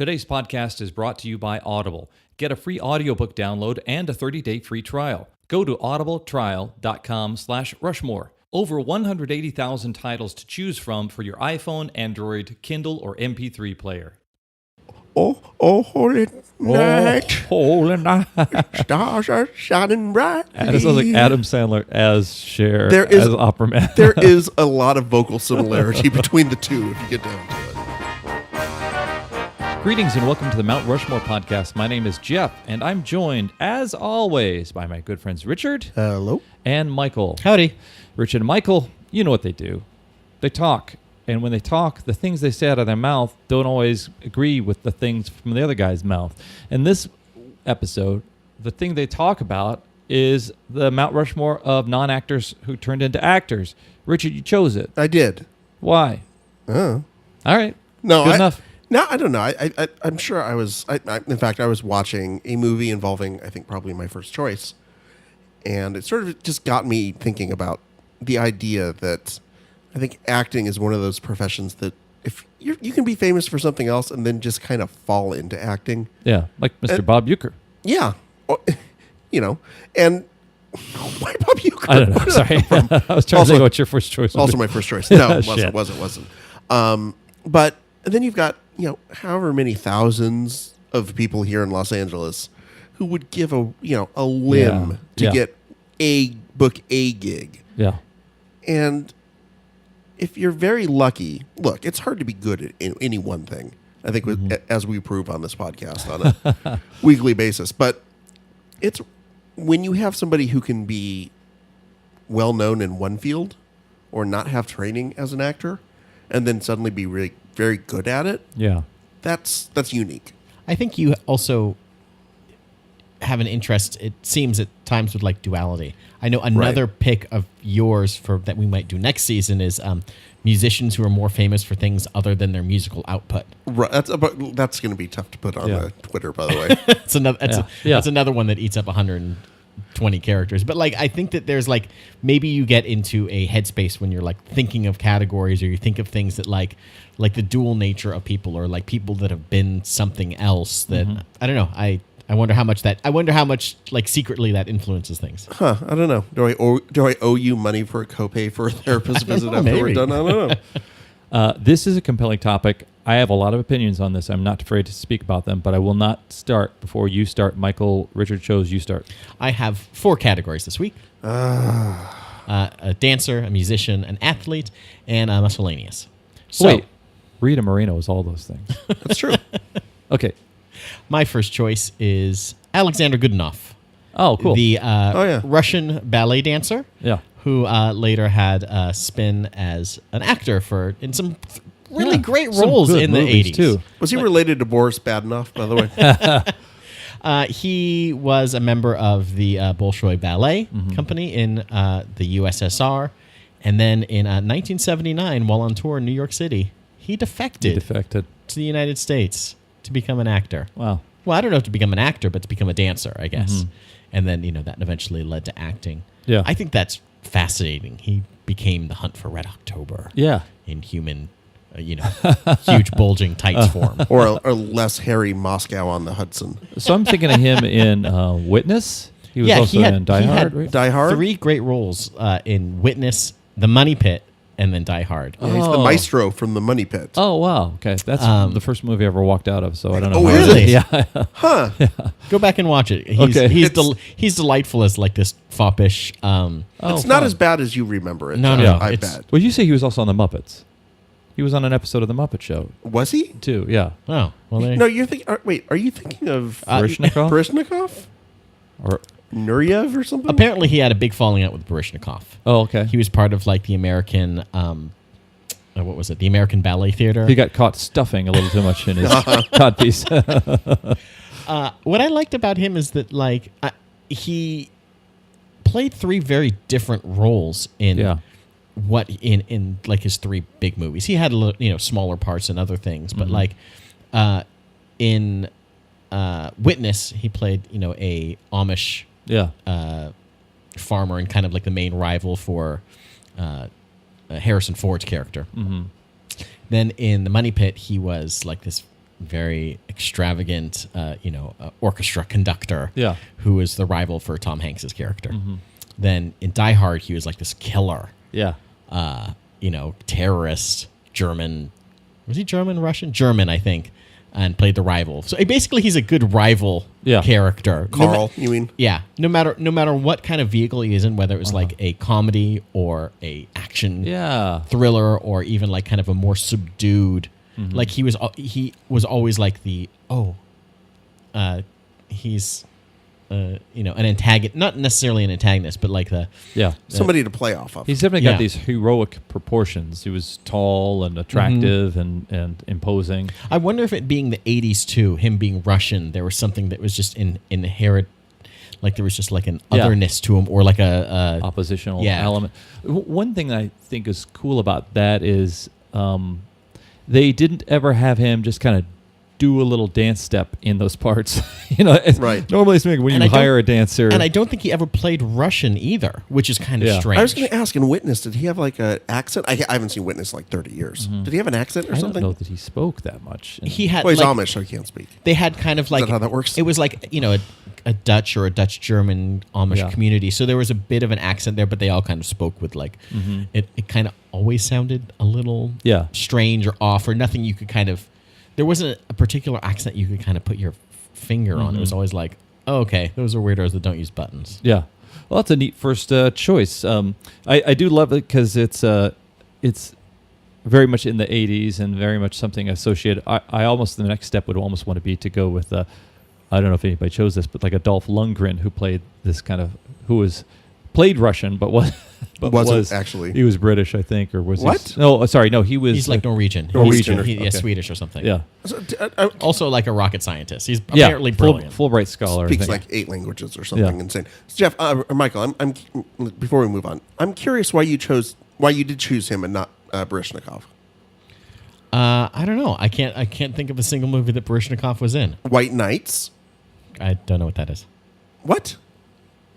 Today's podcast is brought to you by Audible. Get a free audiobook download and a 30-day free trial. Go to audibletrial.com/Rushmore. Over 180,000 titles to choose from for your iPhone, Android, Kindle, or MP3 player. Oh, holy night. Holy night. Stars are shining bright. That sounds like Adam Sandler as Cher, as Opera Man. There is a lot of vocal similarity between the two if you get down to it. Greetings and welcome to the Mount Rushmore podcast. My name is Jeff, and I'm joined, as always, by my good friends Richard. Hello. And Michael. Howdy. Richard and Michael, you know what they do. They talk. And when they talk, the things they say out of their mouth don't always agree with the things from the other guy's mouth. In this episode, the thing they talk about is the Mount Rushmore of non-actors who turned into actors. Richard, you chose it. I did. Why? Oh. All right. No, Good enough. No, I don't know. I'm sure I was... in fact, I was watching a movie involving, I think, probably my first choice. And it sort of just got me thinking about the idea that I think acting is one of those professions that if you can be famous for something else and then just kind of fall into acting. Yeah, like Mr. Bob Uecker. Yeah. You know, and why Bob Uecker? I don't know. Sorry. I was trying to think what your first choice was. Also my first choice. No, it wasn't. But then you've got, however many thousands of people here in Los Angeles who would give a limb to get book a gig. Yeah. And if you're very lucky, look, it's hard to be good at any one thing. I think as we prove on this podcast on a weekly basis. But it's when you have somebody who can be well known in one field or not have training as an actor and then suddenly be really very good at it. Yeah. That's unique. I think you also have an interest, it seems at times, with like duality. I know another pick of yours for that we might do next season is musicians who are more famous for things other than their musical output. Right. That's going to be tough to put on the Twitter, by the way. That's another one that eats up 120 characters. But like, I think that there's like, maybe you get into a headspace when you're like thinking of categories, or you think of things that like the dual nature of people, or like people that have been something else that I don't know. I wonder how much like secretly that influences things. Huh. I don't know. Do I owe you money for a copay for a therapist visit after we're done? I don't know. This is a compelling topic. I have a lot of opinions on this. I'm not afraid to speak about them, but I will not start before you start. Michael, Richard chose, you start. I have 4 categories this week. A dancer, a musician, an athlete, and a miscellaneous. So, wait, Rita Moreno is all those things. That's true. Okay. My first choice is Alexander Gudunov. Oh, cool. The Russian ballet dancer. Yeah. Who later had a spin as an actor in some really great roles in the 80s. Too. Was he related to Boris Badenov, by the way? He was a member of the Bolshoi Ballet Company in the USSR. And then in 1979, while on tour in New York City, he defected to the United States to become an actor. Wow. Well, I don't know if to become an actor, but to become a dancer, I guess. And then, that eventually led to acting. Yeah. I think that's fascinating. He became the Hunt for Red October. Yeah. In human, huge bulging tights form. Or less hairy Moscow on the Hudson. So I'm thinking of him in Witness. He was also in Die Hard, right? Die Hard? 3 great roles in Witness, The Money Pit, and then Die Hard. Yeah, he's the maestro from The Money Pit. Oh, wow. Okay. That's the first movie I ever walked out of, so I don't know. Oh, really? Yeah. Huh. Yeah. Go back and watch it. He's delightful as like this foppish. It's not as bad as you remember it. No, I bet. Well, you say he was also on The Muppets. He was on an episode of The Muppet Show. Was he? Too, yeah. Oh, well, no, you're thinking... Wait, are you thinking of... Baryshnikov? Baryshnikov? Or Nureyev or something? Apparently he had a big falling out with Baryshnikov. Oh, okay. He was part of like the American... what was it? The American Ballet Theater. He got caught stuffing a little too much in his codpiece. What I liked about him is that like he played 3 very different roles in in like his 3 big movies. He had a little, smaller parts and other things, but like in Witness, he played a Amish farmer and kind of like the main rival for Harrison Ford's character. Then in The Money Pit, he was like this very extravagant, orchestra conductor. Yeah. Who was the rival for Tom Hanks's character. Then in Die Hard, he was like this killer. Yeah. Terrorist, German. Was he German, Russian? German, I think. And played the rival. So basically, he's a good rival character. Carl, you mean? Yeah. No matter what kind of vehicle he is in, whether it was like a comedy or a action thriller or even like kind of a more subdued, like he was always like he's an antagonist, not necessarily an antagonist, but like somebody to play off of. He's definitely got these heroic proportions. He was tall and attractive and imposing. I wonder if it being the 80s too, him being Russian, there was something that was just inherent, like there was just like an otherness to him, or like a oppositional element. One thing I think is cool about that is they didn't ever have him just kind of do a little dance step in those parts. Right. Normally it's when you hire a dancer. And I don't think he ever played Russian either, which is kind of strange. I was going to ask, in Witness, did he have like an accent? I haven't seen Witness in like 30 years. Did he have an accent or something? I don't know that he spoke that much. He had. Well, he's Amish, so he can't speak. They had kind of like. Is that how that works? It was like, a Dutch or a Dutch-German Amish community. So there was a bit of an accent there, but they all kind of spoke with like, it kind of always sounded a little strange or off, or nothing you could kind of. There wasn't a particular accent you could kind of put your finger on. It was always like, oh, okay, those are weirdos that don't use buttons. Yeah. Well, that's a neat first choice. I do love it because it's very much in the 80s and very much something associated. I almost, the next step would almost want to be to go with, I don't know if anybody chose this, but like a Dolph Lundgren who played this kind of, played Russian, but wasn't actually. He was British, I think, or was what? He? No, sorry, no, he was. He's like Norwegian. Norwegian, Swedish or something. Yeah. Also, like a rocket scientist. He's apparently brilliant. Fulbright scholar. Speaks like 8 languages or something insane. So Jeff, Michael, I'm before we move on, I'm curious why you did choose him and not Baryshnikov. I don't know. I can't think of a single movie that Baryshnikov was in. White Knights. I don't know what that is. What?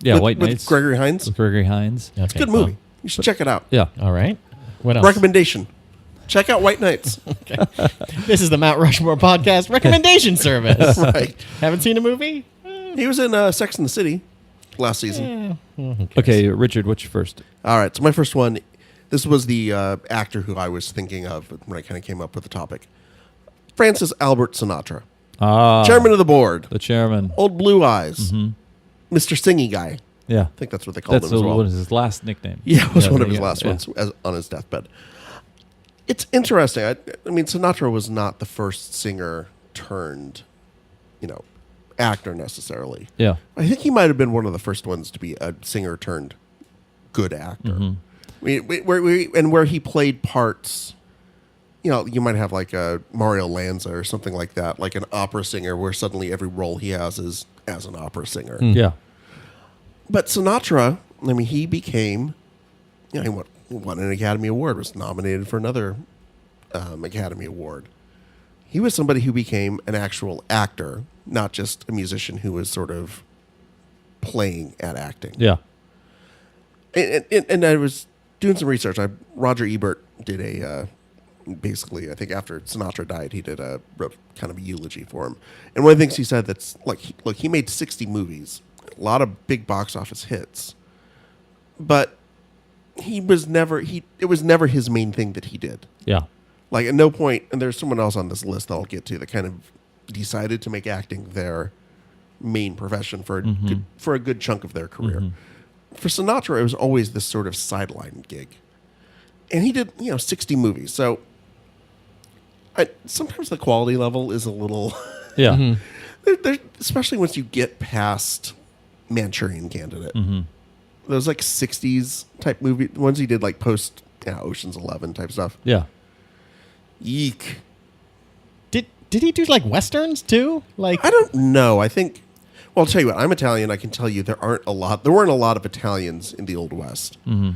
Yeah, White with Knights. Gregory Hines. With Gregory Hines. Okay. It's a good movie. You should check it out. Yeah. All right. What else? Recommendation. Check out White Knights. Okay. This is the Mount Rushmore podcast recommendation service. Right. Haven't seen a movie? He was in Sex and the City last season. Okay, Richard, what's your first? All right. So my first one, this was the actor who I was thinking of when I kind of came up with the topic. Francis Albert Sinatra. Chairman of the board. The chairman. Old Blue Eyes. Mr. Singy Guy. Yeah. I think that's what they called him as well. That was his last nickname. Yeah, it was one of his last ones on his deathbed. It's interesting. I mean, Sinatra was not the first singer turned, actor necessarily. Yeah. I think he might have been one of the first ones to be a singer turned good actor. I mean, where he played parts, you might have like a Mario Lanza or something like that, like an opera singer where suddenly every role he has is as an opera singer. Yeah. But Sinatra, I mean, he became, he won an Academy Award, was nominated for another Academy Award. He was somebody who became an actual actor, not just a musician who was sort of playing at acting. Yeah. And I was doing some research. Roger Ebert did basically, I think after Sinatra died, he did a kind of a eulogy for him. And one of the things he said that's like, look, he made 60 movies, a lot of big box office hits, but it was never his main thing that he did. Yeah. Like at no point, and there's someone else on this list that I'll get to that kind of decided to make acting their main profession for a good chunk of their career. For Sinatra, it was always this sort of sideline gig. And he did, 60 movies. So sometimes the quality level is a little... Yeah. Especially once you get past Manchurian Candidate. Those like 60s type movie ones he did like post Ocean's 11 type stuff. Yeah. Eek. Did he do like westerns too? Like I don't know. I think. Well, I'll tell you what. I'm Italian. I can tell you there weren't a lot of Italians in the Old West. It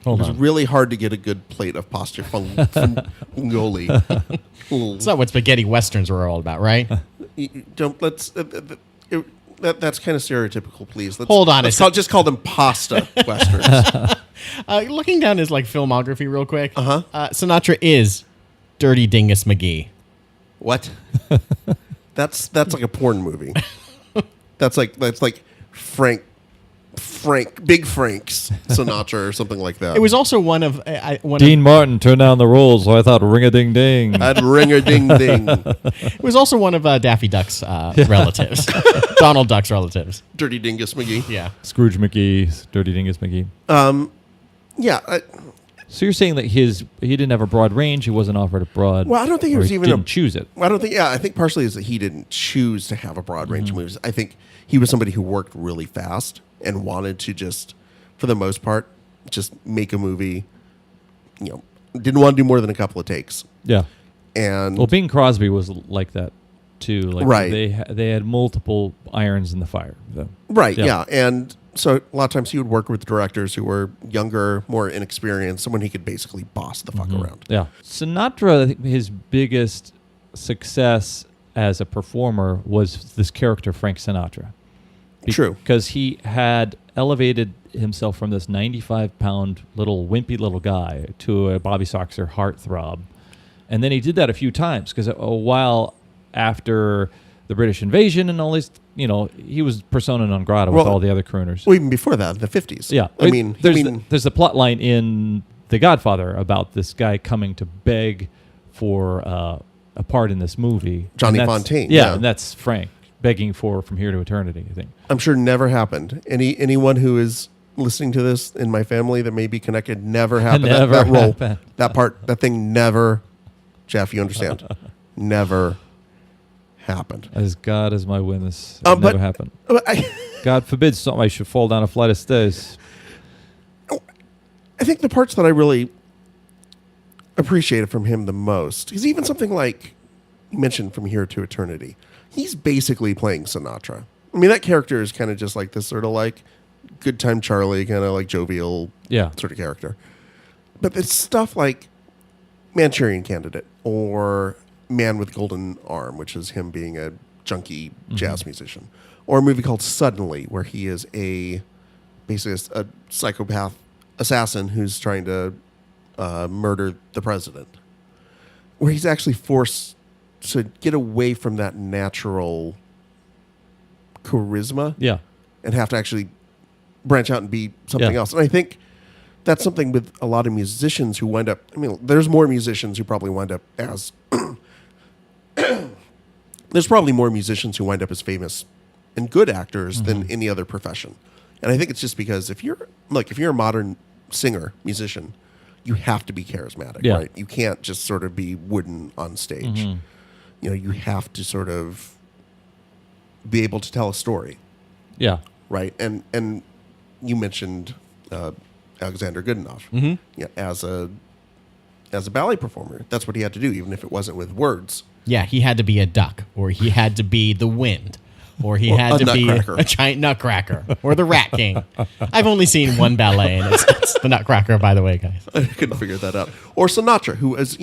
was really hard to get a good plate of pasta fungoli. It's not what spaghetti westerns were all about, right? That's kind of stereotypical. Please, hold on. Just call them pasta westerns. Looking down his like filmography real quick. Sinatra is Dirty Dingus McGee. What? That's like a porn movie. That's like Big Frank's Sinatra or something like that. It was also one of Dean Martin turned down the rules, so I thought ring-a-ding-ding. I'd ring-a-ding-ding. It was also one of Daffy Duck's relatives, Donald Duck's relatives. Dirty Dingus McGee. Yeah, Scrooge McGee, Dirty Dingus McGee. Yeah. So you're saying that he didn't have a broad range, he wasn't offered a broad... Well, I don't think it was even didn't choose it. I don't think... Yeah, I think partially is that he didn't choose to have a broad range of movies. I think he was somebody who worked really fast and wanted to just, for the most part, just make a movie, didn't want to do more than a couple of takes. Yeah. And well, Bing Crosby was like that too. Like right. They had multiple irons in the fire. So. Right. Yeah. And so a lot of times he would work with directors who were younger, more inexperienced, someone he could basically boss the fuck around. Yeah. Sinatra, I think his biggest success as a performer was this character, Frank Sinatra. True. Because he had elevated himself from this 95-pound wimpy little guy to a Bobby Soxer heartthrob. And then he did that a few times because a while after the British invasion and all these, he was persona non grata with all the other crooners. Well, even before that, the 50s. Yeah. There's a plot line in The Godfather about this guy coming to beg for a part in this movie. Johnny Fontaine. Yeah, and that's Frank. Begging for From Here to Eternity, I think. I'm sure never happened. Anyone who is listening to this in my family that may be connected never happened. That role, that part, that thing never, Jeff, you understand, never happened. As God is my witness, it never happened. God forbid somebody should fall down a flight of stairs. I think the parts that I really appreciated from him the most is even something like you mentioned From Here to Eternity. He's basically playing Sinatra. I mean, that character is kind of just like this sort of like good time Charlie, kind of like jovial sort of character. But it's stuff like Manchurian Candidate or Man with Golden Arm, which is him being a junkie jazz musician. Or a movie called Suddenly, where he is basically a psychopath assassin who's trying to murder the president. Where he's actually forced to get away from that natural charisma and have to actually branch out and be something else. And I think that's something with a lot of musicians who wind up, there's more musicians who probably wind up as there's probably more musicians who wind up as famous and good actors than any other profession. And I think it's just because if you're a modern singer, musician, you have to be charismatic, right? You can't just sort of be wooden on stage. You have to sort of be able to tell a story. Yeah. Right. And you mentioned Alexander Gudunov. As a ballet performer, that's what he had to do, even if it wasn't with words. Yeah, he had to be a duck, or he had to be the wind, or he had to be a giant nutcracker, or the Rat King. I've only seen one ballet, and it's the Nutcracker, by the way, guys. I couldn't figure that out. Or Sinatra, who is,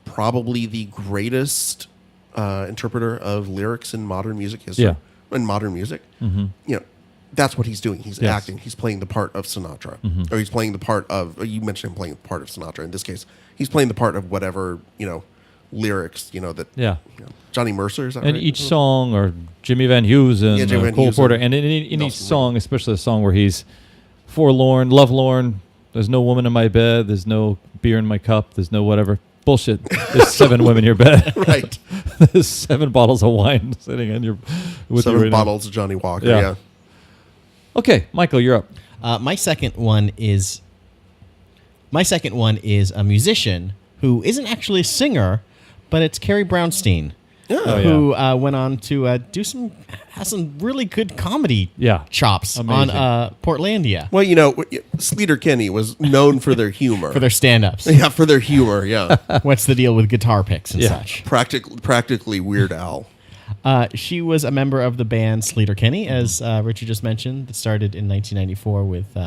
probably the greatest interpreter of lyrics in modern music history. In modern music, that's what he's doing. He's acting. He's playing the part of Sinatra, or he's playing the part of. You mentioned him playing the part of Sinatra. In this case, he's playing the part of whatever lyrics. Johnny Mercer. Is that and right? each song, or Jimmy Van Heusen, Cole Porter, and in each song, especially the song where he's forlorn, lovelorn. There's no woman in my bed. There's no beer in my cup. There's no whatever. Bullshit. There's 7 women in your bed. Right. There's 7 bottles of wine sitting in your... With 7 bottles of Johnny Walker, yeah. Okay, Michael, you're up. My second one is a musician who isn't actually a singer, but it's Carrie Brownstein. Who went on to has some really good comedy chops on Portlandia. Well, Sleater-Kinney was known for their humor. For their stand-ups. Yeah, for their humor, yeah. What's the deal with guitar picks and such? Practically Weird Al. She was a member of the band Sleater-Kinney, as Richard just mentioned, that started in 1994 with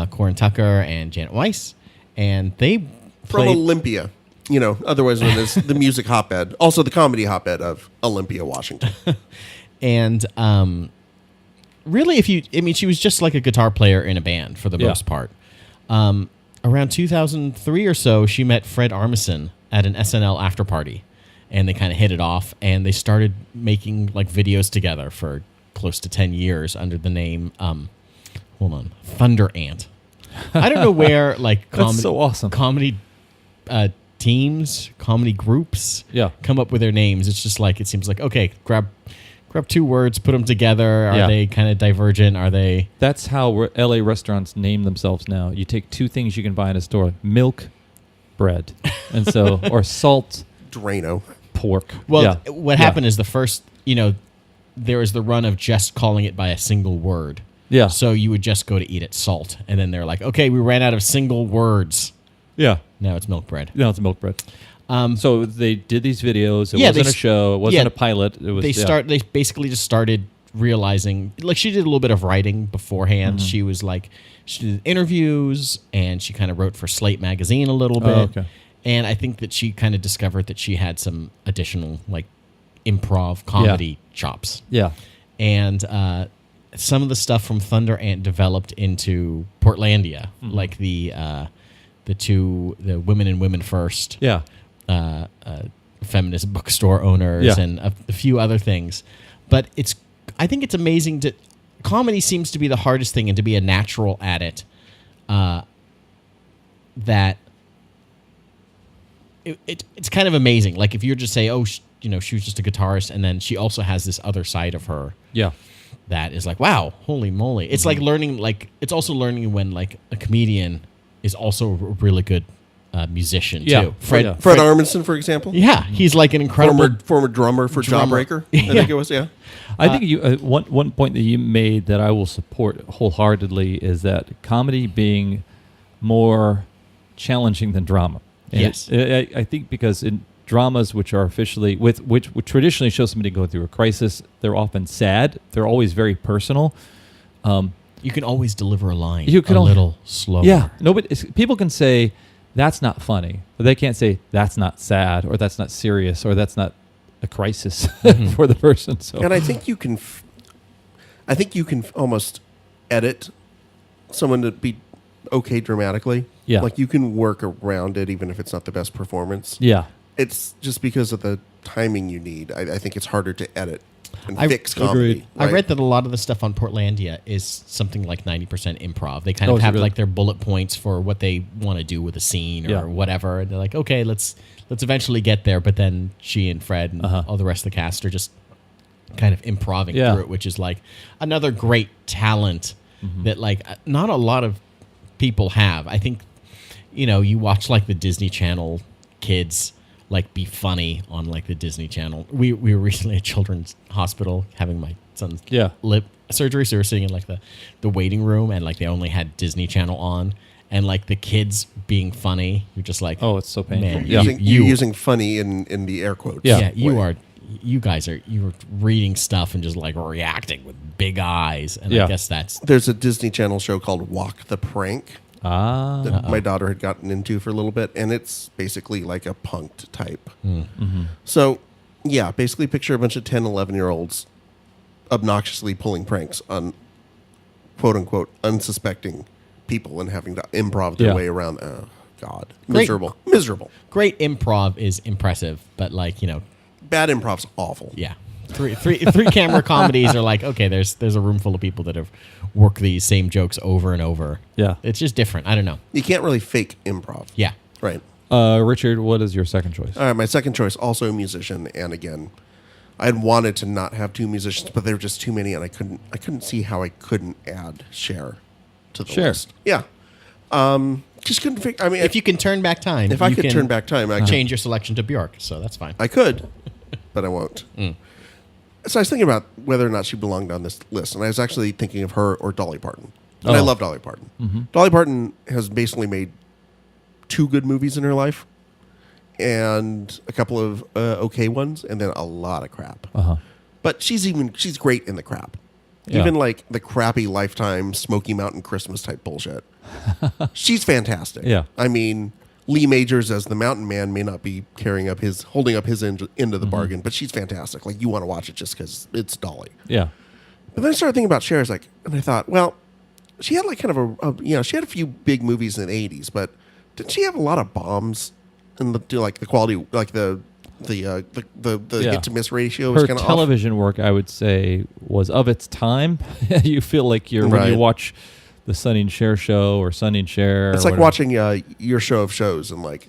Corin Tucker and Janet Weiss. And they From Olympia. Otherwise known as the music hotbed, also the comedy hotbed of Olympia, Washington. And really, she was just like a guitar player in a band for the most part. Around 2003 or so, she met Fred Armisen at an SNL after party. and they kind of hit it off, and they started making like videos together for close to 10 years under the name Thunder Ant. I don't know where like That's so awesome. comedy teams, comedy groups Yeah. come up with their names. It's just like, it seems like, okay, grab two words, put them together. Are Yeah. they kind of divergent? Are they? That's how LA restaurants name themselves now. You take two things you can buy in a store: milk, bread, and so or salt, Drano. pork. Well, Yeah. what happened is the first, there was the run of just calling it by a single word. Yeah. So you would just go to eat at Salt, and then they're like, okay, we ran out of single words. Yeah. Now it's milk bread. No, it's milk bread. So they did these videos. It Yeah, wasn't a show. It wasn't yeah, a pilot. It was. They basically just started realizing, like, she did a little bit of writing beforehand. Mm-hmm. She was like, she did interviews, and she kind of wrote for Slate magazine a little bit. Oh, okay. And I think that she kind of discovered that she had some additional like improv comedy chops. Yeah. And some of the stuff from Thunder Ant developed into Portlandia, Mm-hmm. like the Women and Women First, Yeah. feminist bookstore owners, Yeah. and a few other things. But I think it's amazing that comedy seems to be the hardest thing, and to be a natural at it. That it's kind of amazing. Like if you just say, oh, she was just a guitarist, and then she also has this other side of her. Yeah. That is like, wow, holy moly. It's like learning, like, it's also learning when, like, a comedian is also a really good musician, Yeah. too. Fred Yeah. Armisen, for example. Yeah, he's like an incredible... Former drummer for Drummer. Jawbreaker. I think it was, yeah. I think you one point that you made that I will support wholeheartedly is that comedy being more challenging than drama. And Yes. I think because in dramas which are officially which traditionally show somebody going through a crisis, they're often sad. They're always very personal. You can always deliver a line You can a al- little slower. Yeah, people can say that's not funny, but they can't say that's not sad or that's not serious or that's not a crisis for the person. So And I think you can, almost edit someone to be okay dramatically. Yeah. Like you can work around it even if it's not the best performance. yeah, It's just because of the timing you need. I think it's harder to edit and I fix comedy. agreed. I right? read that a lot of the stuff on Portlandia is something like 90% improv. They kind Oh, of is it have really? like their bullet points for what they want to do with a scene or Yeah. whatever. And they're like, okay, let's eventually get there. But then she and Fred and all the rest of the cast are just kind of improving Yeah. through it, which is like another great talent that like not a lot of people have. I think, you watch like the Disney Channel kids like be funny on like the Disney Channel. We were recently at Children's Hospital having my son's Yeah. lip surgery, so we were sitting in like the waiting room, and like they only had Disney Channel on, and like the kids being funny, you're just like, Oh, it's so painful. Man, Yeah. You're using funny in the air quotes. Yeah. you guys are reading stuff and just like reacting with big eyes, and Yeah. I guess that's There's a Disney Channel show called Walk the Prank Ah, that my daughter had gotten into for a little bit, and it's basically like a punked type. So, yeah, basically picture a bunch of 10, 11-year-olds obnoxiously pulling pranks on quote-unquote unsuspecting people and having to improv their Yeah. way around. Oh, God. Great. Miserable. great. Improv is impressive, but like Bad improv's awful. yeah. Three camera comedies are like, okay, there's a room full of people that have worked these same jokes over and over. Yeah. It's just different. I don't know. You can't really fake improv. Yeah. Right. Richard, what is your second choice? All right, my second choice, also a musician, and again, I had wanted to not have two musicians, but there were just too many, and I couldn't see how I couldn't add Cher to the Cher. list. Yeah. Just couldn't figure. I mean, If you can turn back time, if I you could can turn back time, I could. change your selection to Bjork, so that's fine. I could, but I won't. So I was thinking about whether or not she belonged on this list, and I was actually thinking of her or Dolly Parton. And I Oh. love Dolly Parton. Dolly Parton has basically made 2 good movies in her life, and a couple of okay ones, and then a lot of crap. Uh-huh. But she's great in the crap. Yeah. Even like the crappy Lifetime Smoky Mountain Christmas type bullshit. She's fantastic. Yeah. I mean, Lee Majors as the Mountain Man may not be holding up his end of the bargain, but she's fantastic. Like, you want to watch it just because it's Dolly. Yeah. But then I started thinking about Cher, and I thought, well, she had like kind of she had a few big movies in the 80s, but didn't she have a lot of bombs in the quality, like the the hit to miss ratio was Her kind of television work, I would say, was of its time. You feel like when you watch the Sonny and Cher show or Sonny and Cher. It's like watching your show of shows and like,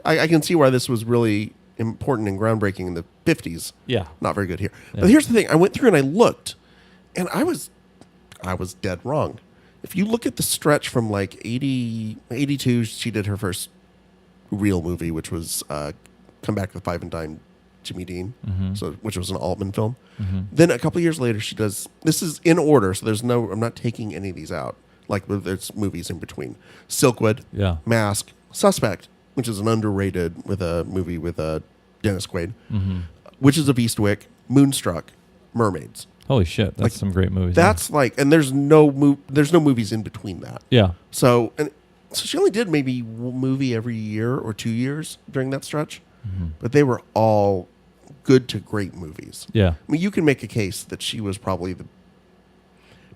I can see why this was really important and groundbreaking in the 50s. Yeah. Not very good here. Yeah. But here's the thing. I went through and I looked, and I was dead wrong. If you look at the stretch from like 82, she did her first real movie, which was Come Back with Five and Dime Jimmy Dean, which was an Altman film. Then a couple years later, she does, this is in order, so I'm not taking any of these out, like there's movies in between. Silkwood, Mask, Suspect, which is an underrated with a movie with Dennis Quaid, Witches of Eastwick, Moonstruck, Mermaids. Holy shit, that's some great movies. That's like, and there's no movies in between that. Yeah. So she only did maybe one movie every year or 2 years during that stretch, but they were all good to great movies. Yeah. I mean, you can make a case that she was probably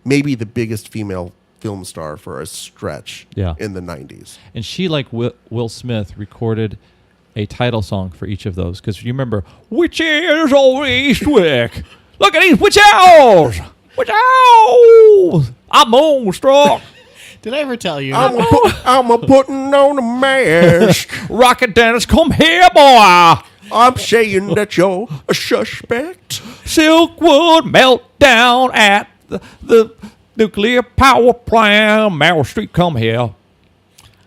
maybe the biggest female film star for a stretch in the 90s. And she, like Will Smith, recorded a title song for each of those. Because you remember, Witches of Eastwick. Look at these witch owls. Witch owls. I'm moonstruck. Did I ever tell you? I'm a putting on a mask. Rocket Dennis, come here, boy. I'm saying that you're a suspect. Silkwood meltdown at the nuclear power plant. Meryl Streep, come here.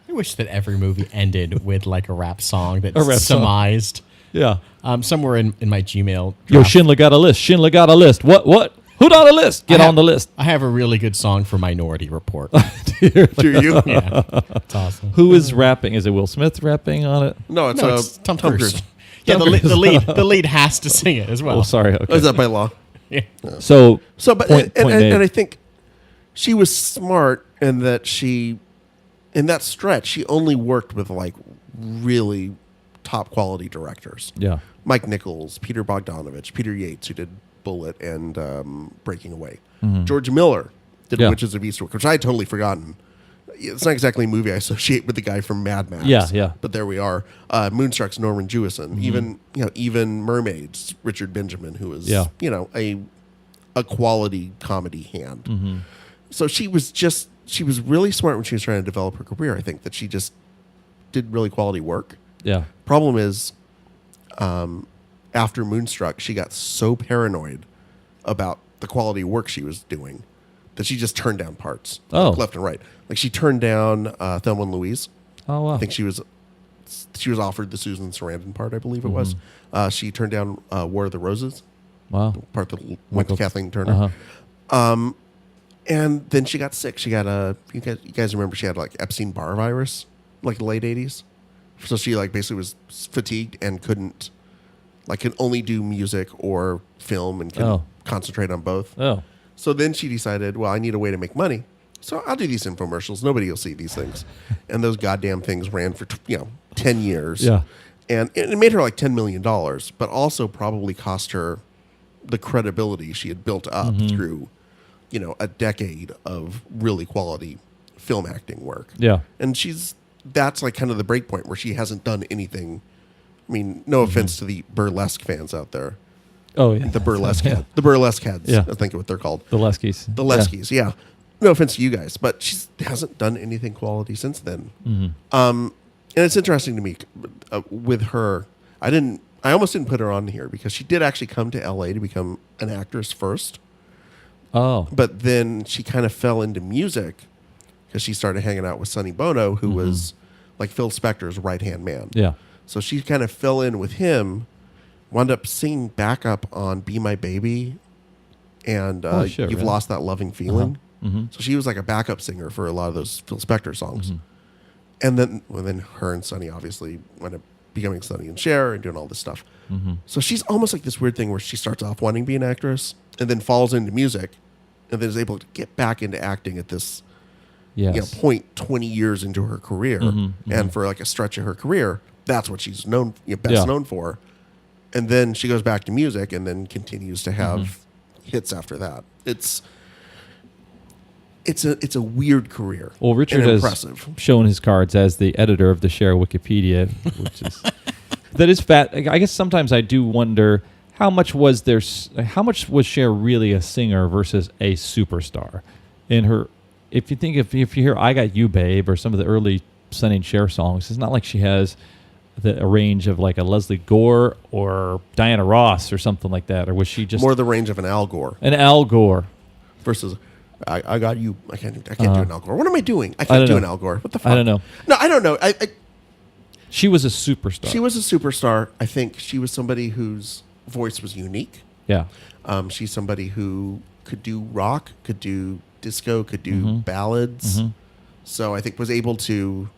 I wish that every movie ended with like a rap song that rap song. surmised. Yeah. Somewhere in my Gmail. Yo, draft, Schindler got a list. Schindler got a list. What? Who on the list? Get on the list. I have a really good song for Minority Report. Do you? Yeah, it's awesome. Who is rapping? Is it Will Smith rapping on it? No, it's Tom Cruise. Cruise. Yeah, the lead has to sing it as well. Oh, sorry. Okay. Is that by law? Yeah. So but point made. and I think she was smart in that in that stretch, she only worked with like really top quality directors. Yeah. Mike Nichols, Peter Bogdanovich, Peter Yates, who did Bullet and Breaking Away. George Miller did Witches of Eastwick, which I had totally forgotten. It's not exactly a movie I associate with the guy from Mad Max. Yeah. But there we are. Moonstruck's Norman Jewison. Even Mermaids, Richard Benjamin, who is a quality comedy hand. So she was really smart when she was trying to develop her career. I think that she just did really quality work. Yeah. Problem is, after Moonstruck, she got so paranoid about the quality work she was doing that she just turned down parts left and right. Like she turned down Thelma and Louise. Oh wow. I think she was offered the Susan Sarandon part, I believe it was. She turned down War of the Roses. Wow. The part that went to Kathleen Turner. And then she got sick. She got you guys remember she had like Epstein-Barr virus, like the late 80s. So she like basically was fatigued and can only do music or film and can concentrate on both. Oh. So then she decided, well, I need a way to make money. So I'll do these infomercials. Nobody will see these things. And those goddamn things ran for 10 years. Yeah. And it made her like $10 million, but also probably cost her the credibility she had built up through, a decade of really quality film acting work. Yeah. And that's like kind of the break point where she hasn't done anything. I mean, no offense to the burlesque fans out there. Oh yeah. The burlesque heads. The burlesque heads, Yeah. I think what they're called. The Leskies. The Leskies, yeah. No offense to you guys, but she hasn't done anything quality since then. And it's interesting to me with her. I almost didn't put her on here because she did actually come to LA to become an actress first. Oh. But then she kind of fell into music because she started hanging out with Sonny Bono, who was like Phil Spector's right-hand man. Yeah. So she kind of fell in with him, wound up singing backup on Be My Baby and You've really? Lost That Loving Feeling. So she was like a backup singer for a lot of those Phil Spector songs. And then her and Sonny obviously wound up becoming Sonny and Cher and doing all this stuff. So she's almost like this weird thing where she starts off wanting to be an actress and then falls into music and then is able to get back into acting at this point 20 years into her career. And for like a stretch of her career, that's what she's known known for. And then she goes back to music and then continues to have hits after that. It's a weird career. Well, Richard and has impressive. shown his cards as the editor of the Cher Wikipedia, which is that is fat. I guess sometimes I do wonder how much was Cher really a singer versus a superstar in her. If you think if you hear "I Got You, Babe" or some of the early Sonny and Cher songs, it's not like she has a range of like a Leslie Gore or Diana Ross or something like that, or was she just more the range of an Al Gore? An Al Gore versus I got you. I can't do an Al Gore. What am I doing? I can't do an Al Gore. What the fuck? I don't know. No, I don't know. She was a superstar. She was a superstar. I think she was somebody whose voice was unique. Yeah. She's somebody who could do rock, could do disco, could do ballads. So I think was able to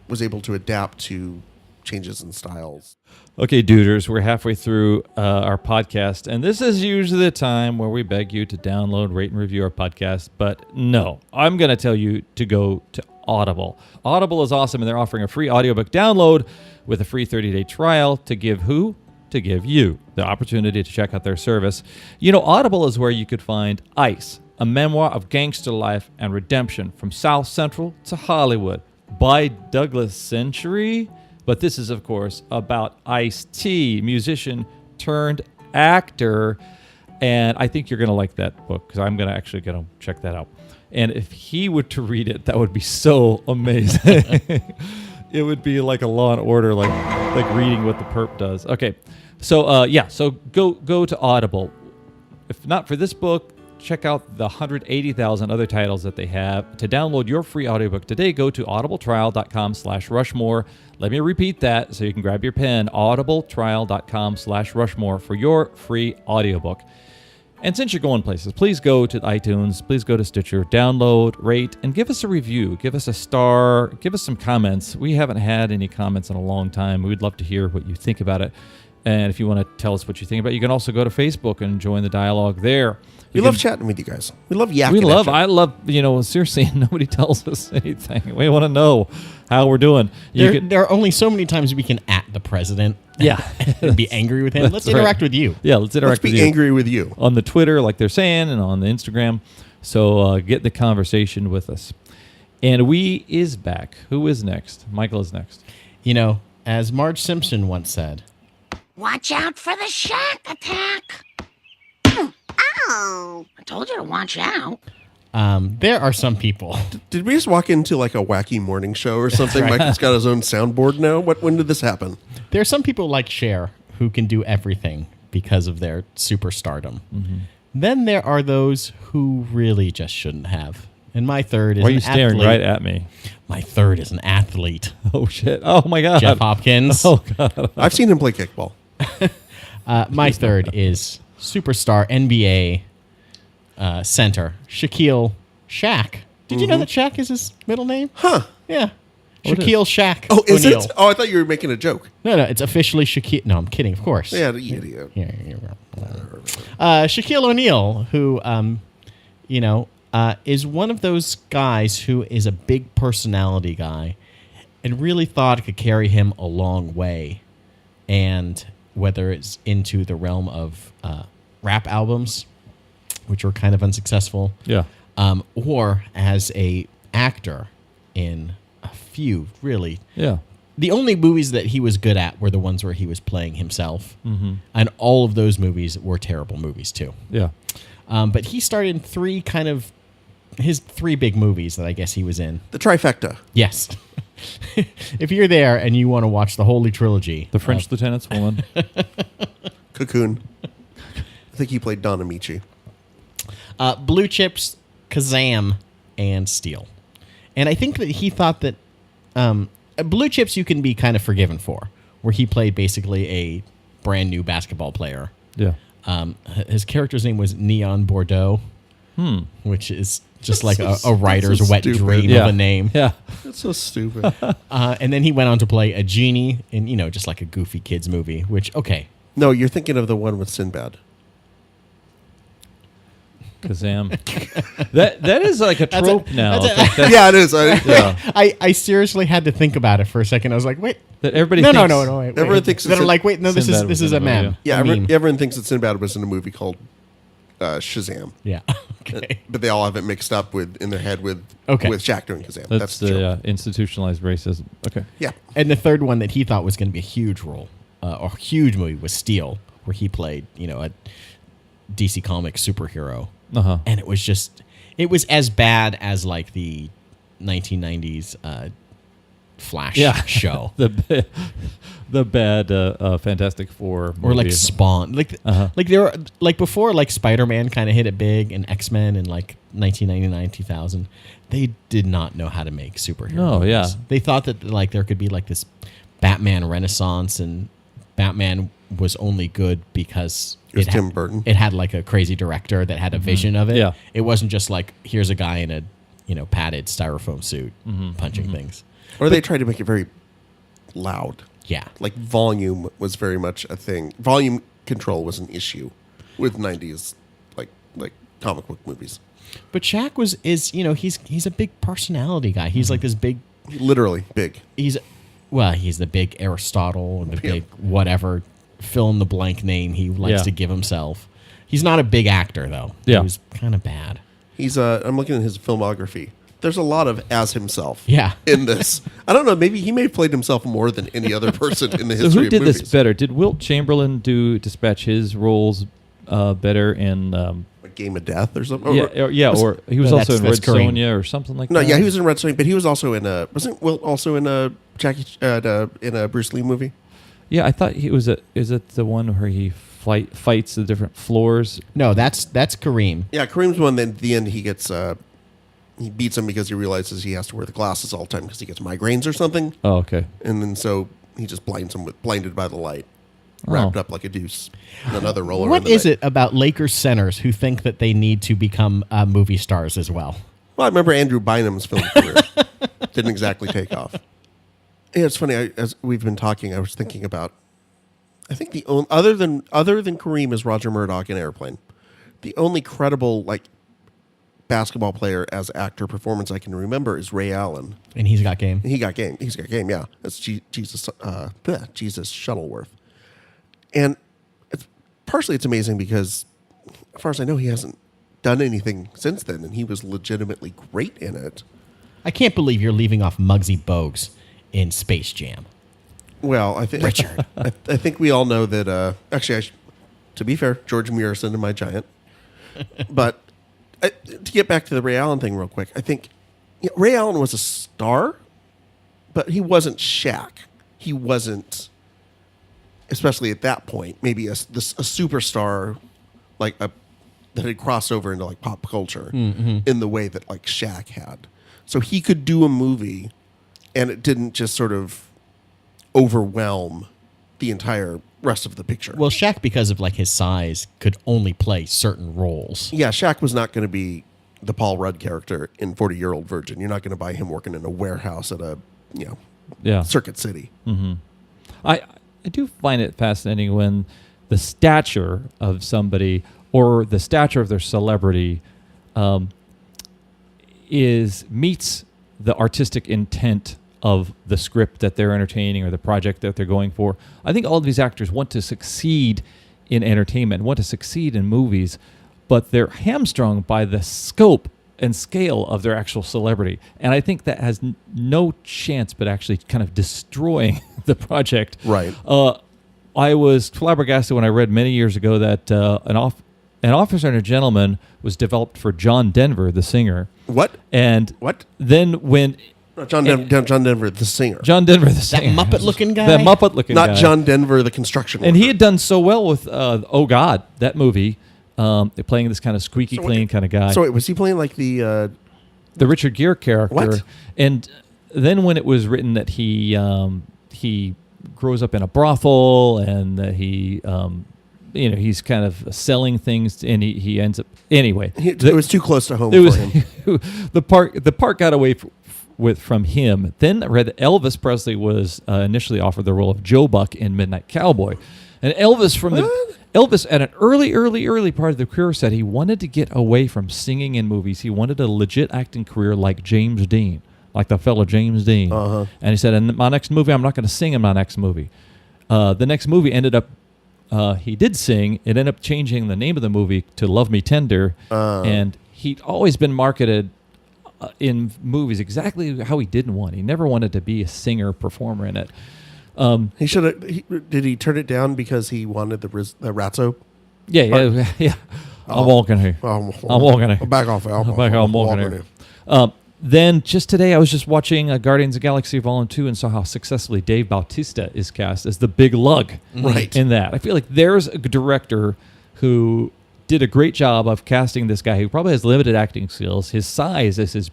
adapt to changes in styles. Okay, duders, we're halfway through our podcast, and this is usually the time where we beg you to download, rate, and review our podcast. But no, I'm going to tell you to go to Audible. Audible is awesome, and they're offering a free audiobook download with a free 30-day trial to give who? To give you the opportunity to check out their service. You know, Audible is where you could find Ice, a memoir of gangster life and redemption from South Central to Hollywood by Douglas Century. But this is, of course, about Ice-T, musician turned actor. And I think you're going to like that book because I'm going to check that out. And if he were to read it, that would be so amazing. It would be like a Law and Order, like reading what the perp does. Okay, so so go to Audible. If not for this book, check out the 180,000 other titles that they have. To download your free audiobook today, go to audibletrial.com/Rushmore. Let me repeat that so you can grab your pen. audibletrial.com/Rushmore for your free audiobook. And since you're going places, please go to iTunes, please go to Stitcher, download, rate, and give us a review. Give us a star, give us some comments. We haven't had any comments in a long time. We'd love to hear what you think about it. And if you want to tell us what you think about it, you can also go to Facebook and join the dialogue there. We love chatting with you guys. We love yakking. I love, seriously, nobody tells us anything. We want to know how we're doing. There are only so many times we can at the president. Yeah. And be angry with him. Let's interact with you. Yeah, let's interact with you. Let's be angry with you. On the Twitter, like they're saying, and on the Instagram. So get the conversation with us. And we is back. Who is next? Michael is next. You know, as Marge Simpson once said, "Watch out for the Shaq attack." Oh, I told you to watch out. There are some people. Did we just walk into like a wacky morning show or something? Right. Michael's got his own soundboard now. When did this happen? There are some people like Cher who can do everything because of their superstardom. Mm-hmm. Then there are those who really just shouldn't have. And my third is Why are you staring athlete. right at me? My third is an athlete. Oh, shit. Oh, my God. Jeff Hopkins. Oh, God. I've seen him play kickball. My third is superstar NBA center, Shaquille Shaq. Did you know that Shaq is his middle name? Huh. Yeah. Shaquille Shaq. Oh, is O'Neal. it? Oh, I thought you were making a joke. No, it's officially Shaquille. No, I'm kidding, of course. Yeah, the idiot. Shaquille O'Neal, who, is one of those guys who is a big personality guy and really thought it could carry him a long way. And whether it's into the realm of rap albums, which were kind of unsuccessful, Yeah. or as a actor in a few, really. Yeah. The only movies that he was good at were the ones where he was playing himself. Mm-hmm. And all of those movies were terrible movies, too. Yeah. But he starred in his three big movies that I guess he was in. The trifecta. Yes. If you're there and you want to watch the Holy Trilogy. The French Lieutenant's Woman. Cocoon. I think he played Don Amici. Blue Chips, Kazam, and Steel. And I think that he thought that Blue Chips you can be kind of forgiven for, where he played basically a brand new basketball player. Yeah. His character's name was Neon Bordeaux, which is just like a writer's so wet stupid. dream Yeah. of a name. Yeah. That's so stupid. And then he went on to play a genie in, just like a goofy kids movie, which, okay. No, you're thinking of the one with Sinbad. Kazam. That is like a trope now. Yeah, it is. Yeah. I seriously had to think about it for a second. I was like, wait. That everybody No, thinks, wait. Everyone thinks Then it's I'm like, wait, no, this Sinbad is was a in the movie, meme. Yeah, A meme. everyone thinks that Sinbad was in a movie called Shazam. Yeah. Okay. But they all have it mixed up in their head with Shaq doing Kazam. That's the joke. institutionalized racism. Okay. Yeah. And the third one that he thought was going to be a huge role, or a huge movie, was Steel, where he played, a DC Comics superhero. Uh-huh. And it was as bad as like the 1990s Flash show. the bad Fantastic Four movie. Or like Spawn. Like there were, like before, like Spider-Man kind of hit it big, and X-Men in like 1999, 2000. They did not know how to make superhero movies. Yeah. They thought that like there could be like this Batman renaissance, and Batman was only good because It was Tim Burton. It had like a crazy director that had a vision of it. Yeah. It wasn't just like, here's a guy in a padded styrofoam suit punching things. Or they tried to make it very loud. Yeah. Like volume was very much a thing. Volume control was an issue with 90s like comic book movies. But Shaq he's a big personality guy. He's like this big, Literally big. he's the big Aristotle and the big whatever fill in the blank name he likes to give himself. He's not a big actor though. Yeah. He was kind of bad. He's I'm looking at his filmography. There's a lot of as himself in this. I don't know, maybe he may have played himself more than any other person in the history So who of did movies. this better? Did Wilt Chamberlain dispatch his roles better in A Game of Death or something? or he was No, also in that's Red Kareem. Sonja or something like No, that? yeah, he was in Red Sonja, but he was also in wasn't Wilt also in a in a Bruce Lee movie? Yeah, I thought he was is it the one where he fights the different floors? No, that's Kareem. Yeah, Kareem's one. Then at the end, he gets he beats him because he realizes he has to wear the glasses all the time because he gets migraines or something. Oh, okay. And then so he just blinds him with blinded by the light, wrapped up like a deuce. And another roller. What in the is night. it about Lakers centers who think that they need to become movie stars as well? Well, I remember Andrew Bynum's film career didn't exactly take off. Yeah, it's funny. As we've been talking, I was thinking about. I think the only other than Kareem is Roger Murdoch in Airplane. The only credible basketball player as actor performance I can remember is Ray Allen. And he's got game. And he got game. He's got game. Yeah, that's Jesus Shuttleworth. And it's amazing because, as far as I know, he hasn't done anything since then, and he was legitimately great in it. I can't believe you're leaving off Muggsy Bogues in Space Jam. Well, I think Richard. I think we all know that. Actually, to be fair, George Murison and My Giant. But to get back to the Ray Allen thing real quick, I think Ray Allen was a star, but he wasn't Shaq. He wasn't, especially at that point, maybe a superstar that had crossed over into pop culture in the way that Shaq had. So he could do a movie, and it didn't just sort of overwhelm the entire rest of the picture. Well, Shaq, because of his size, could only play certain roles. Yeah, Shaq was not going to be the Paul Rudd character in 40-Year-Old Virgin. You're not going to buy him working in a warehouse at a Circuit City. Mm-hmm. I do find it fascinating when the stature of somebody or the stature of their celebrity meets the artistic intent of the script that they're entertaining or the project that they're going for. I think all of these actors want to succeed in entertainment, want to succeed in movies, but they're hamstrung by the scope and scale of their actual celebrity. And I think that has no chance but actually kind of destroying the project. Right. I was flabbergasted when I read many years ago that An Officer and a Gentleman was developed for John Denver, the singer. What? And What? then when... John Denver, the singer. John Denver, the singer. That Muppet-looking guy? That Muppet-looking guy. Not John Denver, the construction worker. And he had done so well with, Oh God, that movie, playing this kind of squeaky clean kind of guy. So wait, was he playing the Richard Gere character. What? And then when it was written that he grows up in a brothel and that he's kind of selling things and he ends up... Anyway. it was too close to home It for was him. the part got away from him. Then I read that Elvis Presley was initially offered the role of Joe Buck in Midnight Cowboy, and Elvis at an early part of the career said he wanted to get away from singing in movies. He wanted a legit acting career like James Dean, like the fellow James Dean. Uh-huh. And he said, in my next movie, I'm not going to sing in my next movie. The next movie ended up. He did sing. It ended up changing the name of the movie to Love Me Tender, and he'd always been marketed in movies exactly how he didn't want. He never wanted to be a singer performer in it. He should have. Did he turn it down because he wanted the Ratso? Yeah. I'm walking here. I'm walking here. Back off. I'm walking here. Then just today, I was just watching Guardians of the Galaxy Volume 2 and saw how successfully Dave Bautista is cast as the big lug in that. I feel like there's a director who did a great job of casting this guy who probably has limited acting skills. His size is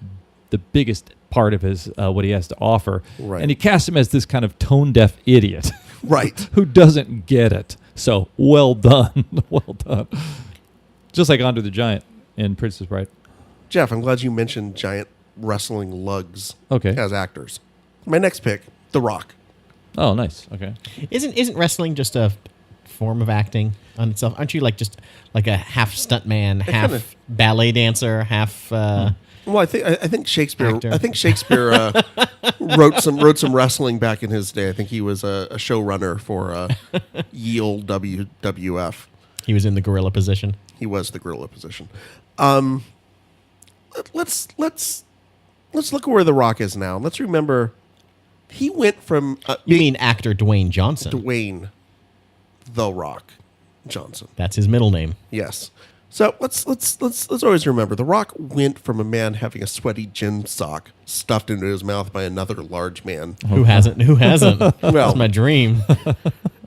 the biggest part of his what he has to offer. Right. And he cast him as this kind of tone-deaf idiot. Right. Who doesn't get it. So, well done. Well done. Just like Andre the Giant in Princess Bride. Jeff, I'm glad you mentioned giant wrestling lugs Okay. as actors. My next pick, The Rock. Oh, nice. Okay. Isn't wrestling just a form of acting on itself? Aren't you like just like a half stuntman, half ballet dancer, half? Well, I think Shakespeare. Actor. I think Shakespeare wrote some wrestling back in his day. I think he was a showrunner for Yale WWF. He was in the gorilla position. He was the gorilla position. Let's look at where The Rock is now. Let's remember, he went from You mean actor Dwayne Johnson? Dwayne The Rock Johnson. That's his middle name. Yes. So let's always remember, The Rock went from a man having a sweaty gin sock stuffed into his mouth by another large man Who hasn't? Who hasn't? Well- That's my dream.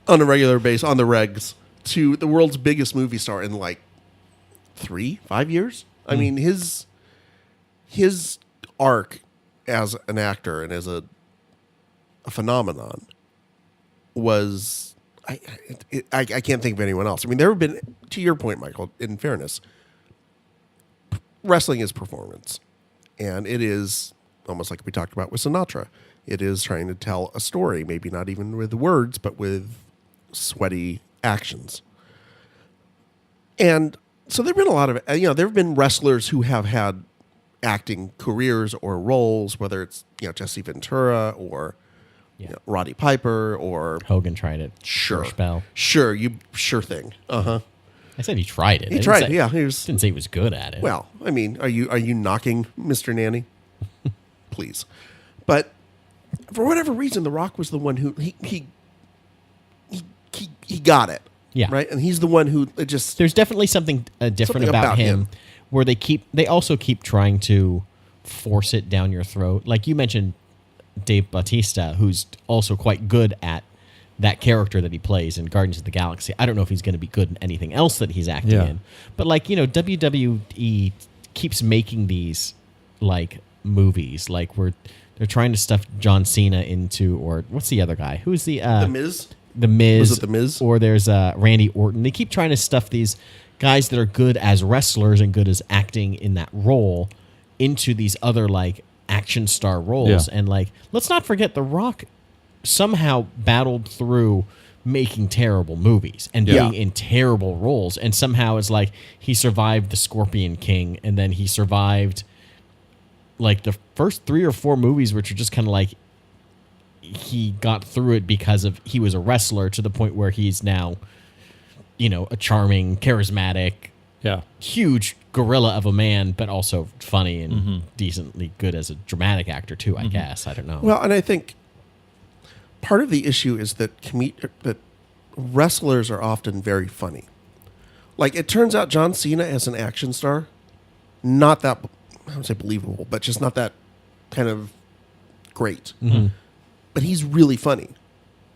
on a regular basis, on the regs, to the world's biggest movie star in like 3-5 years. I mean, his arc as an actor and as a phenomenon was I can't think of anyone else. I mean, there have been, to your point, Michael, in fairness, wrestling is performance, and it is almost like we talked about with Sinatra. It is trying to tell a story, maybe not even with words, but with sweaty actions. And so there have been a lot of, there have been wrestlers who have had acting careers or roles, whether it's, Jesse Ventura or Roddy Piper or Hogan tried it. Sure. First bell. Sure thing. Uh-huh. I said he tried it. He tried it, yeah. He was, Didn't say he was good at it. well, I mean, are you knocking Mr. Nanny? Please. But for whatever reason, The Rock was the one who he got it. Yeah. Right? And he's the one who just There's definitely something different Something about about him, him. where they also keep trying to force it down your throat. Like you mentioned Dave Bautista, who's also quite good at that character that he plays in Guardians of the Galaxy. I don't know if he's going to be good in anything else that he's acting in. But WWE keeps making these like movies like where they're trying to stuff John Cena into, or what's the other guy? Who's the Miz? The Miz. Was it The Miz? Or there's Randy Orton. They keep trying to stuff these guys that are good as wrestlers and good as acting in that role into these other like action star roles. Yeah. And like, let's not forget The Rock somehow battled through making terrible movies and being in terrible roles. And somehow it's like he survived the Scorpion King, and then he survived like the first 3 or 4 movies, which are just kind of like he got through it because of he was a wrestler, to the point where he's now, a charming, charismatic, huge gorilla of a man, but also funny and decently good as a dramatic actor too, I guess. I don't know. Well, and I think part of the issue is that that wrestlers are often very funny. Like, it turns out John Cena as an action star, not that, I would say believable, but just not that kind of great. But he's really funny.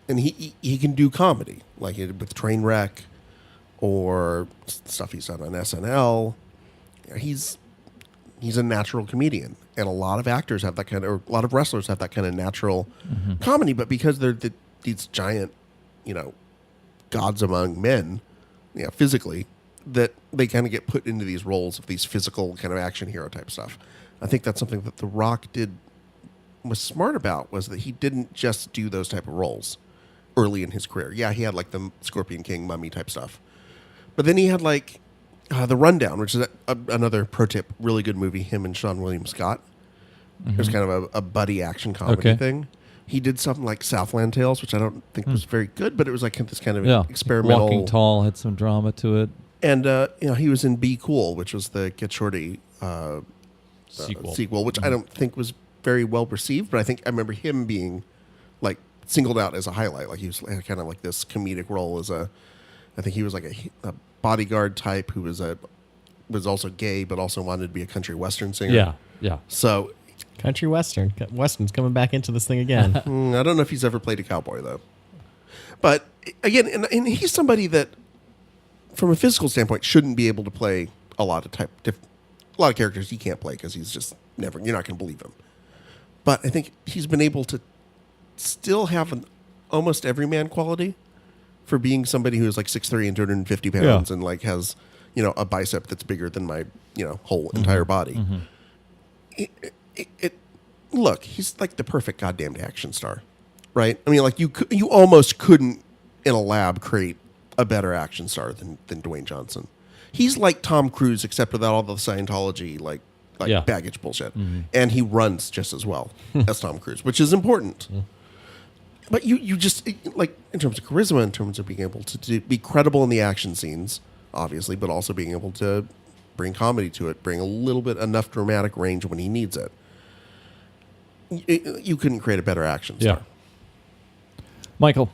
And he can do comedy, like with Trainwreck or stuff he's done on SNL. He's a natural comedian. And a lot of actors have that kind of, or a lot of wrestlers have that kind of natural comedy. But because they're these giant, gods among men, physically, that they kind of get put into these roles of these physical kind of action hero type stuff. I think that's something that The Rock was smart about, was that he didn't just do those type of roles early in his career. Yeah, he had like the Scorpion King, Mummy type stuff. But then he had like The Rundown, which is another pro tip, really good movie, him and Sean William Scott. It was kind of a buddy action comedy thing. He did something like Southland Tales, which I don't think was very good, but it was like this kind of experimental. Walking Tall had some drama to it. And he was in Be Cool, which was the Get Shorty sequel, which I don't think was very well received, but I remember him being like singled out as a highlight. Like he was kind of like this comedic role I think he was like a bodyguard type who was also gay, but also wanted to be a country western singer. Yeah. So Country Western's coming back into this thing again. I don't know if he's ever played a cowboy though. But again, and he's somebody that, from a physical standpoint, shouldn't be able to play a lot of characters he can't play because he's just never. You're not going to believe him. But I think he's been able to still have an almost everyman quality for being somebody who is like 6'3" and 250 pounds and like has a bicep that's bigger than my whole entire body. Mm-hmm. Look, he's like the perfect goddamned action star, right? I mean, like you almost couldn't in a lab create a better action star than Dwayne Johnson. He's like Tom Cruise, except without all the Scientology like baggage bullshit, and he runs just as well as Tom Cruise, which is important. But you just like in terms of charisma, in terms of being able to be credible in the action scenes, obviously, but also being able to bring comedy to it, bring a little bit enough dramatic range when he needs it. You couldn't create a better action star. Yeah. Michael.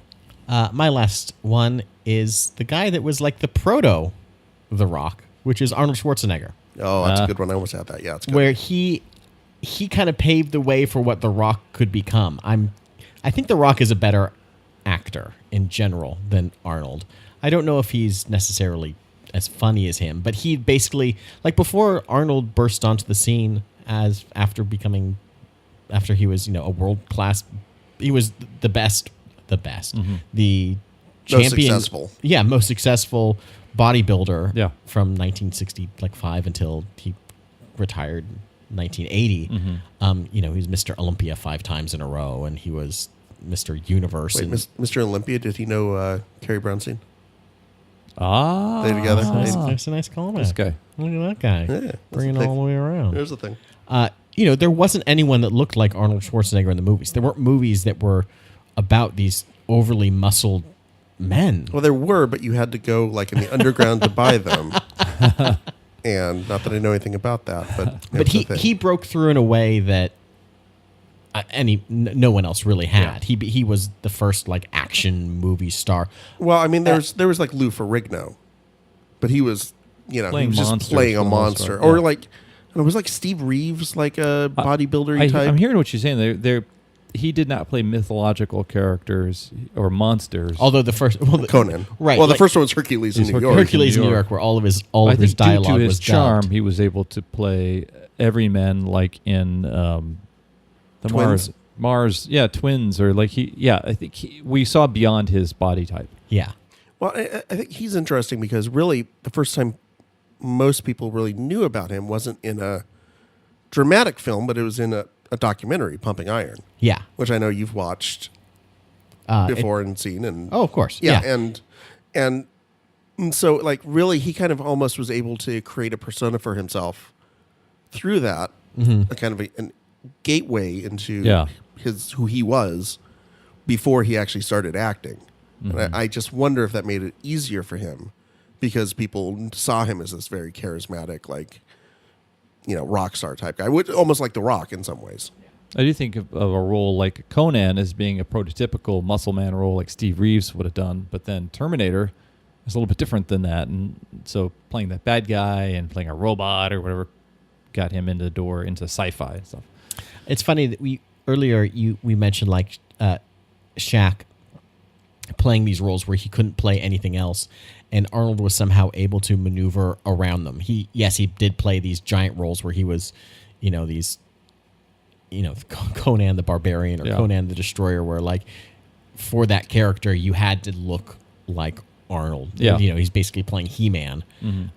My last one is the guy that was like the proto The Rock, which is Arnold Schwarzenegger. Oh, that's a good one. I almost had that. Yeah, it's good. Where he kind of paved the way for what The Rock could become. I think The Rock is a better actor in general than Arnold. I don't know if he's necessarily as funny as him, but he basically, like before Arnold burst onto the scene after he was, a world-class, he was the best, the champion, successful. Yeah, most successful bodybuilder from 1965 until he retired in 1980. He was Mr. Olympia 5 times in a row, and he was Mr. Universe. Wait, Mr. Olympia, did he know Carrie Brownstein? Ah. They together? That's a nice callback. This guy. Look at that guy. Yeah, bringing it all the way around. Here's the thing. There wasn't anyone that looked like Arnold Schwarzenegger in the movies. There weren't movies that were about these overly muscled men. Well, there were, but you had to go like in the underground to buy them. And not that I know anything about that, but he broke through in a way that no one else really had. Yeah. He was the first like action movie star. Well, I mean, there was like Lou Ferrigno, but he was playing he was just playing a monster, or like it was like Steve Reeves, like a bodybuilder type. I'm hearing what you're saying. He did not play mythological characters or monsters. Although the first Conan, right? Well, the first one was Hercules in New York. Hercules in New York, where all of his dialogue was dubbed. Due to his charm, he was able to play everyman, like in the Twins. Mars, Twins, or like I think we saw beyond his body type. Yeah. Well, I think he's interesting because really the first time most people really knew about him wasn't in a dramatic film, but it was in a documentary, Pumping Iron. Yeah. Which I know you've watched before and seen. And of course. Yeah. And so like really he kind of almost was able to create a persona for himself through that, a kind of a gateway into who he was before he actually started acting. And I just wonder if that made it easier for him because people saw him as this very charismatic, like, rock star type guy, almost like The Rock in some ways. I do think of a role like Conan as being a prototypical muscle man role like Steve Reeves would have done, but then Terminator is a little bit different than that. And so playing that bad guy and playing a robot or whatever got him into the door into sci-fi and stuff. It's funny that we mentioned like Shaq playing these roles where he couldn't play anything else, and Arnold was somehow able to maneuver around them. He did play these giant roles where he was, Conan the Barbarian or Conan the Destroyer, where like for that character you had to look like Arnold. Yeah. He's basically playing He-Man.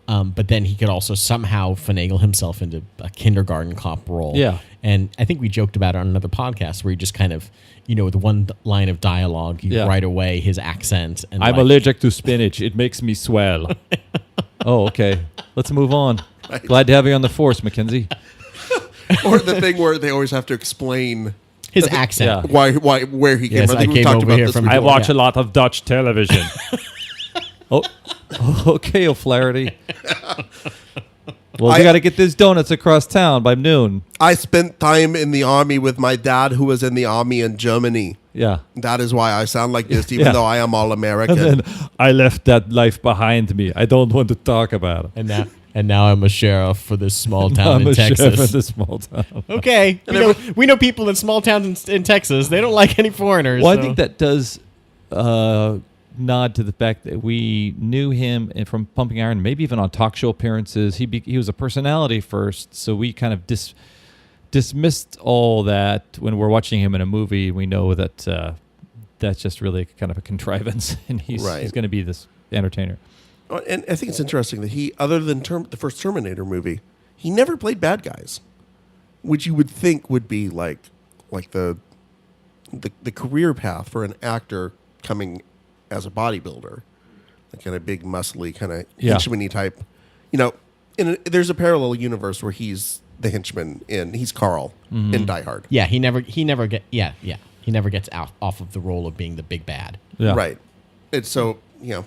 But then he could also somehow finagle himself into a kindergarten cop role. Yeah. And I think we joked about it on another podcast where he just kind of, with one line of dialogue, right away his accent. And I'm allergic to spinach. It makes me swell. Oh, okay. Let's move on. Right. Glad to have you on the force, Mackenzie. Or the thing where they always have to explain his accent. Why, where he came from. I think we talked about this before. I watch a lot of Dutch television. Oh, okay, O'Flaherty. Well, we got to get these donuts across town by noon. I spent time in the army with my dad, who was in the army in Germany. Yeah. That is why I sound like this, even though I am all American. And then I left that life behind me. I don't want to talk about it. And now I'm a sheriff for this small town I'm in a sheriff Texas. in this small town. Okay, we know people in small towns in Texas. They don't like any foreigners. Well, so. I think that does nod to the fact that we knew him from Pumping Iron, maybe even on talk show appearances. He was a personality first, so we kind of dismissed all that when we're watching him in a movie. We know that that's just really kind of a contrivance, and he's going to be this entertainer. And I think it's interesting that he, other than the first Terminator movie, he never played bad guys, which you would think would be like the career path for an actor coming as a bodybuilder, like kind of big, muscly, kind of henchman-y type. You know, there's a parallel universe where he's the henchman he's Carl in Die Hard. Yeah, he never gets off of the role of being the big bad. Yeah. Right. It's so,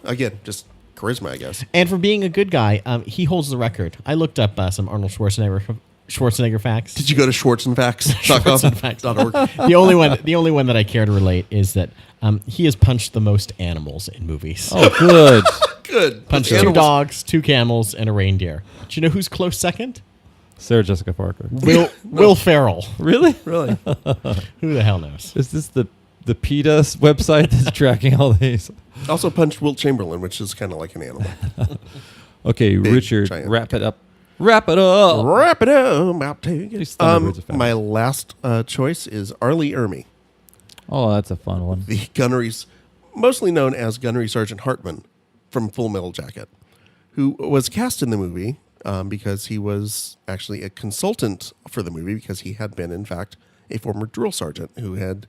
again, just charisma, I guess. And for being a good guy, he holds the record. I looked up some Arnold Schwarzenegger facts. Did you go to Schwarzenfacts.com? The only one that I care to relate is that he has punched the most animals in movies. Oh, good. Good. Punched 2 dogs, 2 camels, and a reindeer. Do you know who's close second? Sarah Jessica Parker. Will Ferrell. Really? Really? Who the hell knows? Is this the PETA website that's tracking all these? Also punched Wilt Chamberlain, which is kind of like an animal. Okay, Big, Richard, giant. wrap it up. Wrap it up. Wrap it up. About to get These Thunderbirds are fast. my last choice is Arlie Ermey, Oh, that's a fun one. the gunnery's, mostly known as Gunnery Sergeant Hartman from Full Metal Jacket, who was cast in the movie because he was actually a consultant for the movie because he had been, in fact, a former drill sergeant who had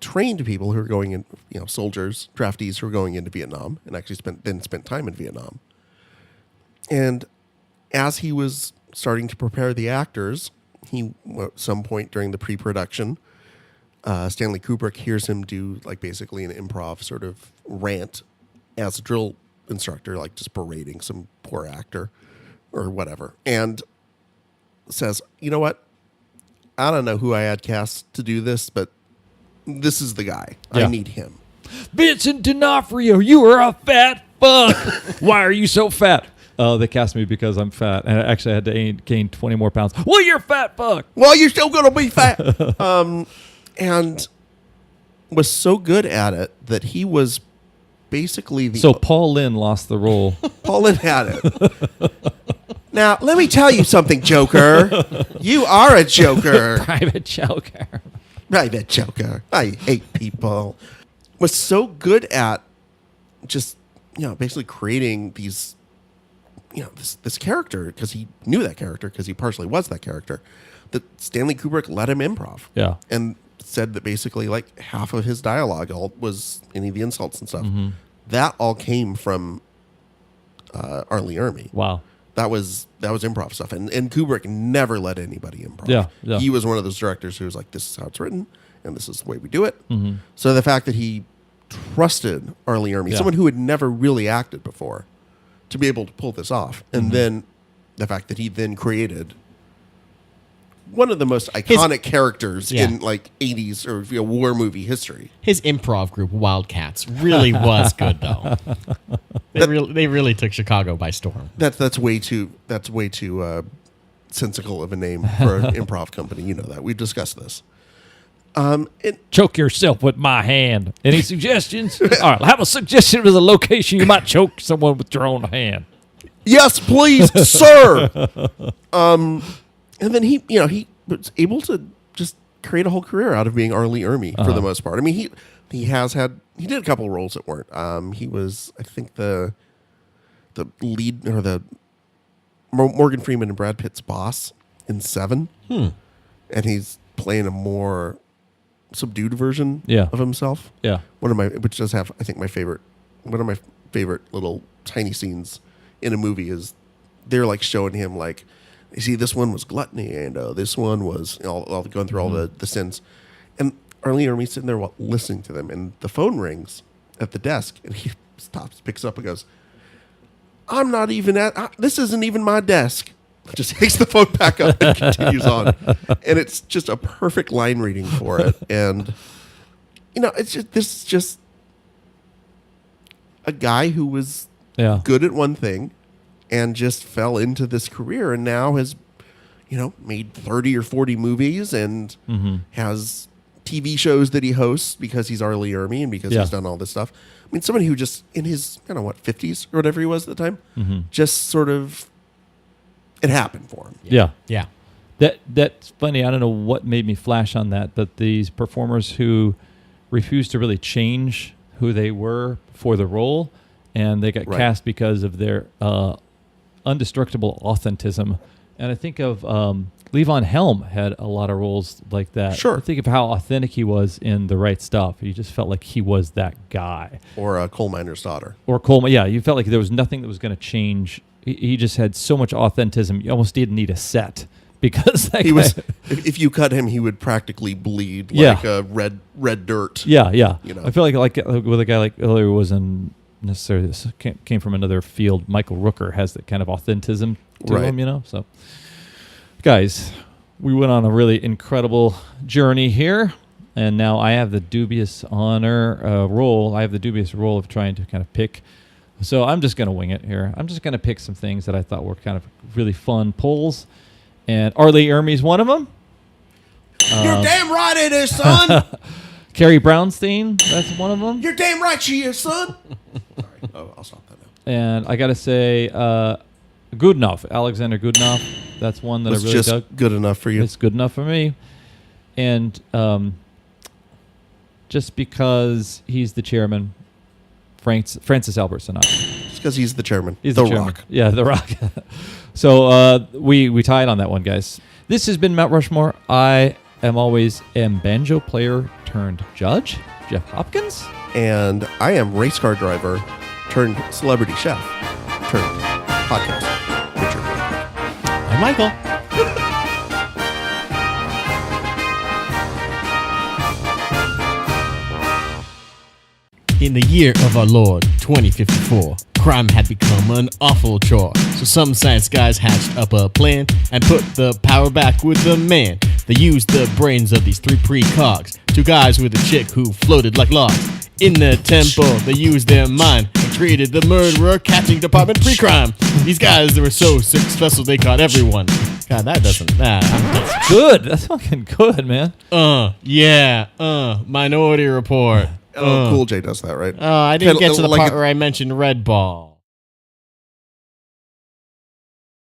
trained people who were going in, soldiers, draftees who were going into Vietnam and actually spent time in Vietnam. And as he was starting to prepare the actors, at some point during the pre-production, Stanley Kubrick hears him do basically an improv sort of rant as a drill instructor, just berating some poor actor or whatever, and says, "You know what? I don't know who I had cast to do this, but this is the guy. Yeah. I need him." Vincent D'Onofrio, you are a fat fuck. Why are you so fat? Oh, they cast me because I'm fat, and I had to gain 20 more pounds. Well, you're a fat fuck. Well, you're still gonna be fat. And was so good at it that he was basically the. So Paul Lynn lost the role. Paul Lynn had it. Now, let me tell you something, Joker. You are a joker. Private Joker. Private Joker. I hate people. Was so good at just, basically creating these, this character, because he knew that character, because he partially was that character, that Stanley Kubrick let him improv. Yeah. And said that basically half of his dialogue was any of the insults and stuff. Mm-hmm. That all came from Arlie Ermey. Wow. That was improv stuff. And Kubrick never let anybody improv. Yeah. He was one of those directors who was like, this is how it's written, and this is the way we do it. Mm-hmm. So the fact that he trusted Arlie Ermey, someone who had never really acted before, to be able to pull this off. And then the fact that he then created one of the most iconic characters in 80s or war movie history. His improv group, Wildcats, really was good though. They really took Chicago by storm. That's way too sensical of a name for an improv company. You know that. We've discussed this. Choke yourself with my hand. Any suggestions? All right, I have a suggestion of the location you might choke someone with your own hand. Yes, please, sir. And then he was able to just create a whole career out of being Arlie Ermey for the most part. I mean, he did a couple of roles that weren't. He was, I think, the lead or the Morgan Freeman and Brad Pitt's boss in Seven, and he's playing a more subdued version of himself. Yeah, which does have, I think, one of my favorite little tiny scenes in a movie is they're showing him you see, this one was gluttony, and this one was all going through all the sins. And Arlie Ermey's sitting there listening to them, and the phone rings at the desk, and he stops, picks up, and goes, I'm not even this isn't even my desk. Just takes the phone back up and continues on. And it's just a perfect line reading for it. And, this is just a guy who was good at one thing and just fell into this career and now has, made 30 or 40 movies and has TV shows that he hosts because he's Arlie Ermey and because he's done all this stuff. I mean, somebody who just in his, 50s or whatever he was at the time, just sort of, it happened for him. Yeah. That's funny. I don't know what made me flash on that, but these performers who refused to really change who they were for the role, and they got cast because of their indestructible authentism. And I think of Levon Helm had a lot of roles like that. Sure. I think of how authentic he was in The Right Stuff. You just felt like he was that guy. Or a coal miner's daughter. Or Coleman. Yeah, you felt like there was nothing that was going to change. He just had so much authentism. You almost didn't need a set because that he guy, was. If you cut him, he would practically bleed like a red dirt. Yeah. You I feel like with a guy like Hillary wasn't necessarily this came from another field. Michael Rooker has that kind of authentism to him, So, guys, we went on a really incredible journey here, and now I have the dubious role. I have the dubious role of trying to kind of pick. So I'm just going to wing it here. I'm just going to pick some things that I thought were kind of really fun pulls. And Arlie Ermey's one of them. You're damn right it is, son. Carrie Brownstein, that's one of them. You're damn right she is, son. Sorry. I'll stop that now. And I got to say, Gudunov, Alexander Gudunov. That's one that I really just dug. Good enough for you. It's good enough for me. And just because he's the chairman, Francis Albert Sinatra. Just because he's the chairman. He's the chairman. Rock. Yeah, The Rock. So we tied on that one, guys. This has been Mount Rushmore. I am always banjo player turned judge, Jeff Hopkins. And I am race car driver turned celebrity chef turned podcast. Richard. I'm Michael. In the year of our Lord, 2054, crime had become an awful chore. So some science guys hatched up a plan and put the power back with the man. They used the brains of these three precogs, two guys with a chick who floated like logs. In the temple, they used their mind and created the murderer catching department pre-crime. These guys, they were so successful they caught everyone. God, that doesn't... That's good. That's fucking good, man. Minority Report. Oh, Cool J does that, right? I didn't get to the like part where I mentioned Red Ball.